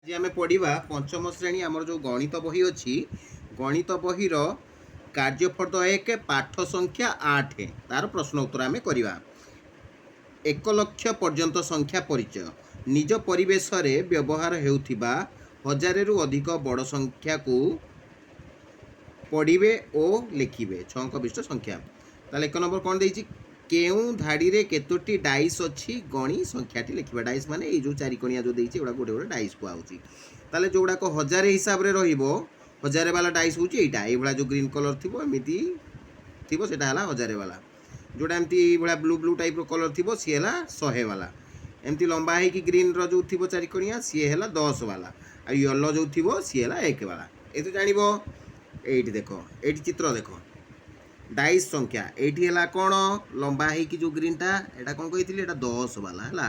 आज आम पढ़ा पंचम श्रेणी आमर जो गणित बही अच्छी गणित बहीर कार्यफर्द 1 पाठ संख्या 8 तार प्रश्न उत्तर आम करवा। 1 लक्ष पर्यंत संख्या परिचय निज परिवेश रे व्यवहार हेउथिबा 1000 रु अधिक बड़ संख्या को पढ़िबे और लिखिबे 6 विशिष्ट संख्या। ताले 1 नंबर कौन देछि केउ धाड़ी रे केतोटी डाइस अच्छी गणी संख्याटी लिखिबा। डाइस माने ए जो चारि कोणिया जो देछि एडा गोटे गोटे डाइस को आउछि। ताले जोडा को 1000 हिसाब रे रहिबो 1000 वाला डाइस होछि एटा ए बडा जो ग्रीन कलर थिबो एमिति थिबो सेटा हला 1000 वाला। जोडा एमती बडा ब्लू ब्लू टाइप रो कलर थिबो सी हला 100 वाला। एमती लंबा है कि ग्रीन रो जो थिबो चारि कोणिया सी हला 10 वाला। आ येलो जो थिबो सी हला 1 वाला। ए तो जानिबो एठी देखो एठी चित्र देखो डाइस संख्या एठी हला कोन लंबा है कि जो ग्रीनटा एटा कोन कहिथिले एटा 10 वाला हला।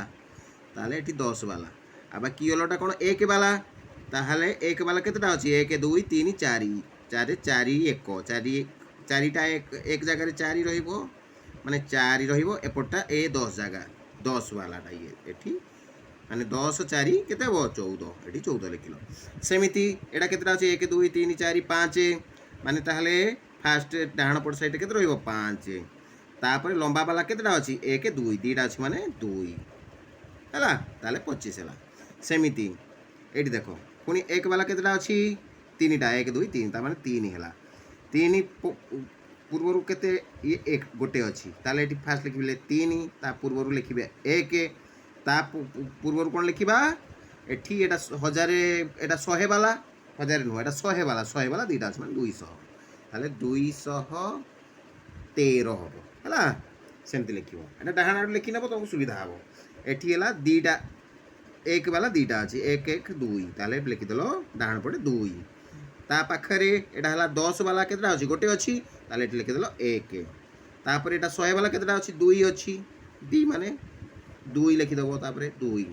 ताले एठी 10 वाला आ बाकी येलोटा कोन 1 वाला। ताहले 1 वाला केतेटा अछि 1 2 3 4 4 4 1 4 चारिटा एक जगह रे 4 रहिबो माने 4 रहिबो एपटा ए 10 जगह 10 वालाटा ये एठी माने 10 4 केते हो 14 एठी 14 लिखिलो। सेमिति एटा केतेटा अछि 1 2 3 4 5 माने ताहले फास्ट डाहाण पट साइड केते रहिबो 5 तापर लंबा वाला केतेटा अछि 1 2 दीटा अछि माने 2 हला ताले 25 हला। सेमिति एठी देखो पुनी 1 वाला केतेटा अछि 3टा 1 2 3 ता माने 3 हला। 3 पूर्वरु केते ये 1 गोटे अछि ताले एठी फास्ट लिखिबे 3 ता पूर्वरु लिखिबे 1 ता पूर्वरु कोन लिखिबा एठी एटा 1000 एटा 100 वाला 1000 नो एटा 100 वाला दीटा अछि माने 200 ताले 213 हबो हला। सेमति लिखिबो एटा डाहाण लिखि नबो तुमको सुविधा हबो। एठी हला दीटा 1 वाला दीटा अछि 1 1 2 ताले लिखि देलो डाहाण पटे 2 ता पाखरे एटा हला 10 वाला केतरा अछि गोटे अछि ताले एठी लिखि देलो 1 तापर एटा 100 वाला केतरा अछि 2 अछि 2 माने 2 लिखि देबो तापर 2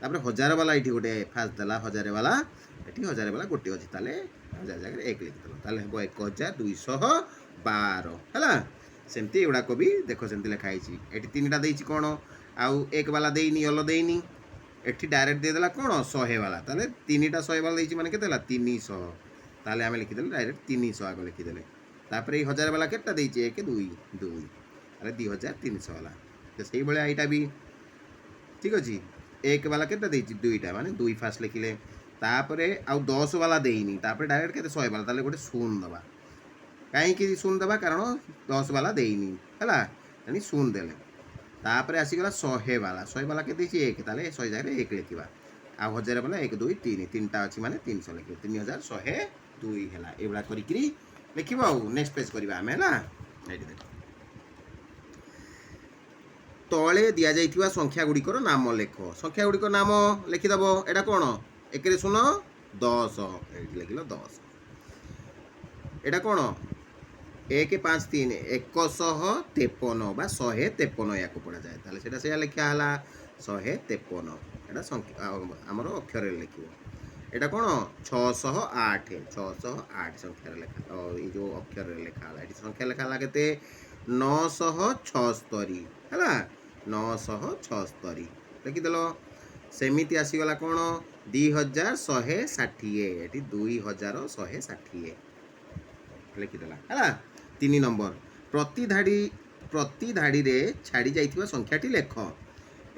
तापर 1000 वाला एठी गोटे फास्ट दला 1000 वाला एठी 1000 वाला गोटे अछि ताले 1000 जगह 1 लिखि देलो ताले हबो 1212 हला। सेमति एडा को भी देखो सेमति लिखा आइछि एठी तीनटा देइछि कोन आउ 1 वाला देइनी येलो देइनी एठी डायरेक्ट दे देला कोन 100 वाला ताले तीनटा 100 वाला देइछि माने केते हला 300 ताले आमे लिखि देले डायरेक्ट 300 आगो लिखि देले तापर 1000 वाला केटा देइछि 1 2 2 अरे 2300 वाला तो सही बळे आइटा भी ठीक अछि। 1 वाला केटा देइछि 2टा माने 2 फास्ट लिखिले तापरे आउ 10 वाला देइनी तापर डायरेक्ट केते 100 वाला ताले गोटे शून्य दबा काहे कि शून्य दबा कारण 10 वाला देइनी हला यानी शून्य देले तापर आसी गला 100 वाला के देइछि 1 ताले 100 जगह 1 लिखिबा आ 1000 वाला 1 2 3 तीनटा अछि माने 300 लिखिबो 3102 हला एबला करि करी लिखिबो। नेक्स्ट पेज करबा हमें हला एठी देखो तले दिया जाइथिबा संख्या गुड़िकर नाम लेख। संख्या गुड़िकर नाम लिखिदबो एटा कोन 1 रे सुनो 10 एठी लिखिलो 10 एटा कोन 1 5 3 153 बा 153 या को पढ़ा जाए ताले सेटा से लिखा हला 153 एटा संख्या हमरो अक्षर रे लिखिबो। एटा कोन 608 संख्या रे लिखा और ई जो अक्षर रे लिखा हला एटी संख्या लिखा हला केते 976 हला 976 लिखि देलो। सेमिति आसी गला कोन 2160 एटी 2160 लिखि देला हला। 3 नंबर प्रति धाड़ी रे छाड़ी जाइथिबा संख्याटी लेख।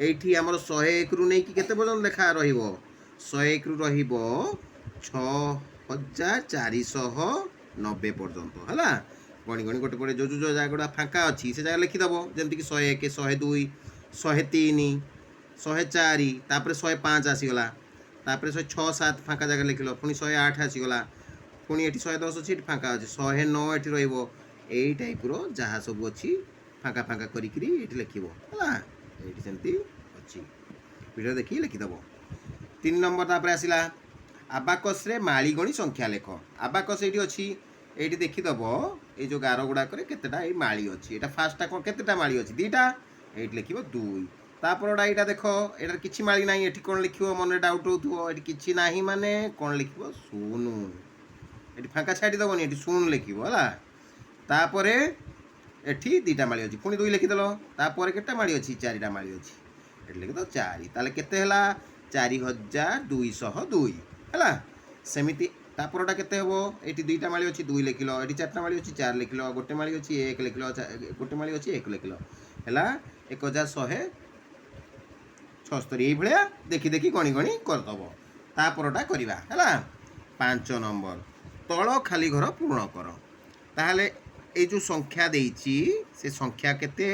एठी हमर 101 रु नै कि केते पर्यंत लेखा रहिबो 101 रु रहिबो 6490 पर्यंत हला। गणी गणी गोटे गोटे जो जो जगह फांका अछि से जगह लिखि दबो जेमति कि 101 102 103 104 तापर 105 आसी गला तापर 106 7 फांका जगह लिखिलो पुनी 108 आसी गला पुनी एठी 110 अछि फांका अछि 109 एठी रहिबो एई टाइप रो जहा सब अछि फांका फांका करी करी एठी लिखिबो हला एठी सेमति अछि वीडियो देखि लिखि दबो। 3 नंबर तापर आसिला आबाकस रे माळी गणी संख्या लेख। आबाकस एठी अछि एठी देखि दबो ए जो गारो गुडा करे केतेटा ए माळी अछि एटा फास्ट टा केतेटा माळी अछि दीटा एठी लिखिबो 2 तापर एटा देखो एटा किछि माळी नाही एठी कोन लिखिबो मन डाउट होथुओ एठी किछि नाही माने कोन लिखिबो 0 एठी फांका छाडी दबोनी एठी 0 लिखिबो हला तापर एठी दीटा माळी अछि पुनी 2 लिखि देलो तापर केटा माळी अछि 4टा माळी अछि एठी लिखि दो 4 ताले केते हला 4202 है सेमती तापरटा केते हेबो एटी दुईटा माली अछि 2 लिखिलो एटी चारटा माली अछि 4 लिखिलो गोटे माली अछि 1 लिखिलो गोटे माली अछि 1 लिखिलो हैला 1176 एई भलिया देखि देखि गणी गणी करदब तापरटा करिवा हैला 5 नंबर तळ खाली घर पूर्ण कर ताहले ए जो संख्या देइछि से संख्या केते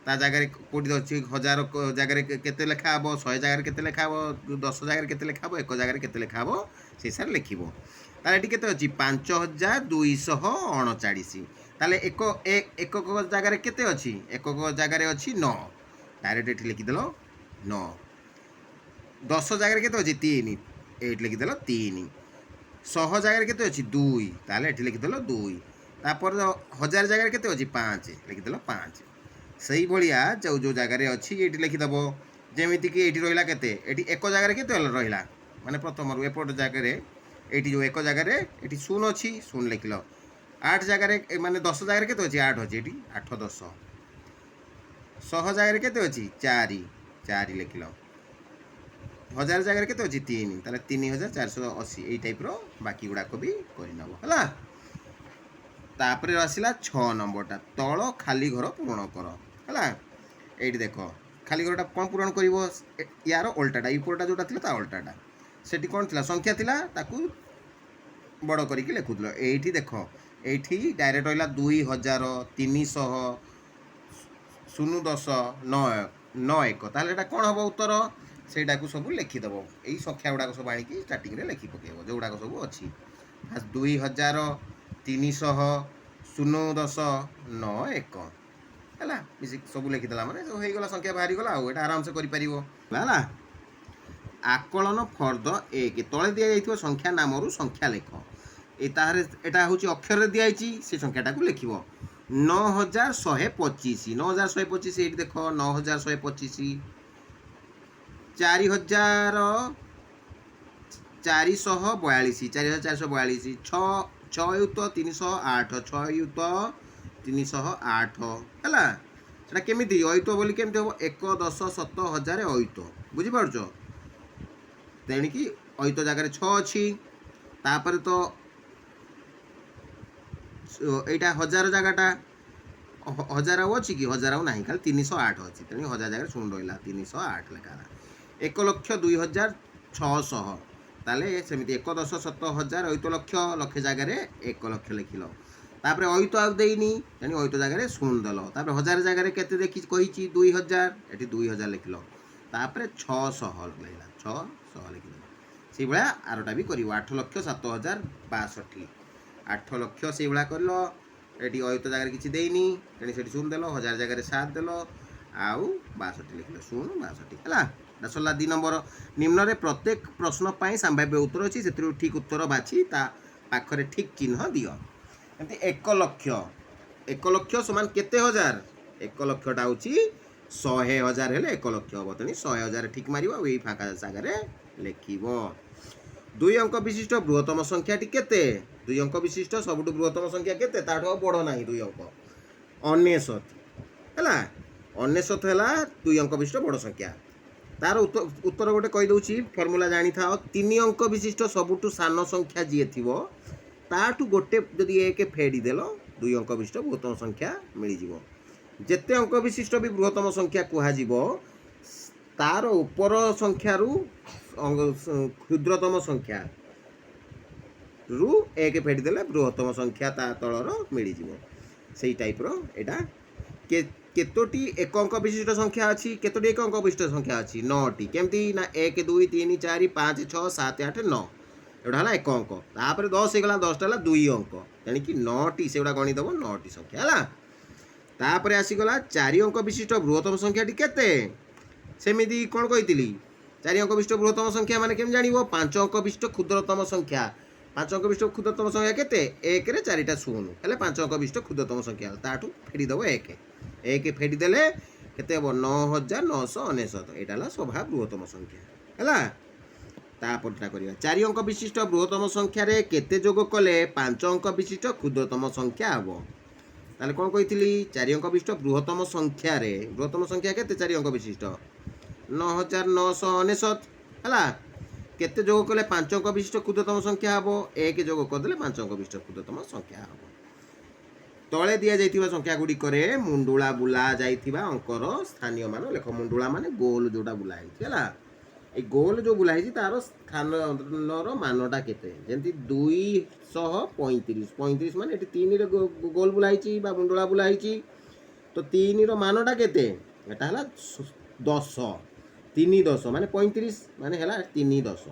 ता जगह कोटी अच्छी 1000 जगह केते लेखा हम 100 जगह केते लेखा हम 10 जगह केते लेखा हम 1 जगह केते लेखा हम से सार लिखिबो ताले एटी केते अछि 5239 ताले एक जगह केते अछि एक जगह अछि 9 डायरेक्ट एटी लिखि देलो 9 10 जगह केते अछि 3 एटी लिखि देलो 3 100 जगह केते अछि 2 ताले एटी लिखि देलो 2 तापर 1000 जगह केते अछि 5 लिखि देलो 5 सही भलिया जो जो जगह अच्छी ये लिखिदेव जमीती कि ये रहा के एक जगह के रहा माने प्रथम रू एपट जगह ये जो एक जगह ये शून अच्छी शून लिखल 8 जगह माने 10 जगह के अच्छी 8 अच्छी ये 8 10 100 जगह के अच्छी 4 4 लिखल 1000 जगह के अच्छी 3 ताले 3480 यही टाइप बाकी गुड़ाक भी करनब है तापर आसला 6 नंबरटा तल खाली घर पूरण कर है ये देख खाली घरटा कौन पूरण कर यार उल्टाटा यूपरटा जोटा था उल्टाटा से कौन थी संख्या थी बड़ करके लिखुल ये देख ये डायरेक्ट रहा 2000 300 010 91 ताहले कौन हम उत्तर सेटा को सब लिखिदेव यही संख्या गुड़ाक सब आणिकी स्टार्टिंग रे लिखि पकेब जो गुड़ाक सब अच्छी 2000 300 010 91 है सब लिखिदेला मैंने सब हो संख्या बाहरी गला आराम से करें आकलन फर्द 1 तले दि जाइए संख्या नाम संख्या लेख यहाँ हूँ अक्षर दिखाई से संख्याटा को लिख 9125 9125 ये देख 9125 4442 4442 6 युत 308 6 युत 308 है सेटा केमिति अयुत बोली केमिति हम 1 10 7 1000 अयुत बुझिपारछ तेणिकी अयुत जगह 6 अच्छी तापर तो यहाँ 1000 जगहटा 1000 अच्छी कि 1000 ना खाली 308 अच्छी तेणु 1000 जगह शून रहा 308 लेखा 1,02,600 ताले सेमती 1 10 7 1000 अयुत लक्ष लक्ष जगह 1 लक्ष लिखिल तापर अयुत आईनी तेणु अयुत जगह शून देल तापर 1000 जगह केते देखी कही 2000 ये 2000 लिखिल तापर 600 लिखला 600 लिखिल से भाया आरटा भी कर 8,07,062 8 लक्ष से भाया कर ये अयुत जगह किसी देनी तेणु से शून देल 1000 जगह 7 देल आउ 62 लिखिल शून 62 है सरला 2 नंबर निम्न रे प्रत्येक प्रश्न पाई संभाव्य उत्तर अच्छी से ठीक उत्तर बाछी ता पाखरे ठीक चिन्ह दियो एमती 1 लक्ष समान केते हजार 1 लक्षटा हूँ 100,000 हेले 1 लक्ष हम तेणु 100,000 ठीक मार यही फाँका जगह लिखब 2 अंक विशिष्ट बृहत्तम संख्याटी केते 2 अंक विशिष्ट सबुठ बृहत्तम संख्या केते ताठू बड़ ना 2 अंक 99 है 99 है 2 अंक विशिष्ट बड़ संख्या तार उत्तर गोटे कहीदे फर्मूला जानी था 3 अंक विशिष्ट सबुठ सान संख्या जी थी ताठू गोटे जदि 1 फेड़देल 2 अंक विशिष्ट बृहत्तम संख्या मिलଯିव जेते अंक विशिष्ट भी बृहत्तम संख्या कहुब तार उपर संख्यारू क्षुद्रतम संख्या रु 1 फेड़देले बृहत्तम संख्या ता तलर मिलଯିव से टाइप एटा केतोटी 1 अंक विशिष्ट संख्या अच्छी केतोटी 1 अंक विशिष्ट संख्या अच्छी 9टी केमती ना 1 2 3 4 5 6 7 8 9 एटा है 1 अंक तापर 10 होगा 10टा है 2 अंक तेणिकी 9टी से गणिदेव 9टी संख्या है तापर आसीगला 4 अंक विशिष्ट बृहत्तम संख्याटी केते सेमिति कौन कही 4 अंक विशिष्ट बृहत्तम संख्या माने केम जानिबो 5 अंक विशिष्ट क्षुद्रतम संख्या 5 अंक विशिष्ट क्षुद्रतम संख्या केते 1 रे 4टा शून्य हेले 5 अंक विशिष्ट क्षुद्रतम संख्या ताठू फेड़ीदेव 1 फेड़ीदेले केते हम 9,999 एटा है स्वभाव बृहत्तम संख्या है तापरटा करिया 4 अंक विशिष्ट बृहत्तम संख्या रे केते जोग कले 5 अंक विशिष्ट क्षुद्रतम संख्या हबो ताले कोन कहितली 4 अंक विशिष्ट बृहत्तम संख्या रे बृहत्तम संख्या केते 4 अंक विशिष्ट 9,999 है केते जोग कले 5 अंक विशिष्ट क्षुद्रतम संख्या हम 1 जोग करदे 5 अंक विशिष्ट क्षुद्रतम संख्या हम तले दि जाइथिबा संख्या गुड़िक मुंडुला बुला जाइथिबा अंकर स्थानीय मान लेख मुंडुला माने गोल जोटा बुला है ये गोल जो बुलाई तार स्थान मानटा केते जमी 235 35 मान 3 गोल बुलाई मुंडुला बुलाई तो 3 मानटा केते एटा हला 10 3 10 माने 35 माने हला 3 10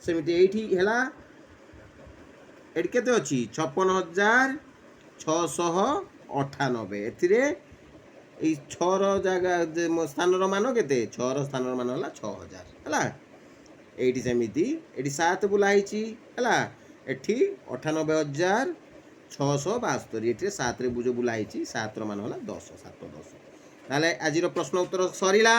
सेमिति एठी हला एटी केते अछि 56,698 एथिरे এই 6 জায়গা স্থানর মান কেতে 6 স্থানর মান হলা 6000 হলা এইটি সেমিতি এটি 7 বুলা হইছি হলা এটি 98,672 এটি 7 রে বুঝ বুলা হইছি 7 র মান হলা 10 7 10 তাহলে আজির প্রশ্ন উত্তর সরিলা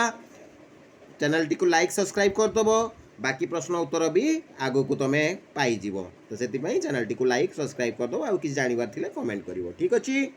চ্যানেলটি को लाइक सब्सक्राइब कर दबो बाकी प्रश्न उत्तर भी आगो को तमे पाई जीवो तो सेति पई चैनल को लाइक सब्सक्राइब कर दो आ किछ जानिबार थिले कमेंट करिवो ठीक अछि।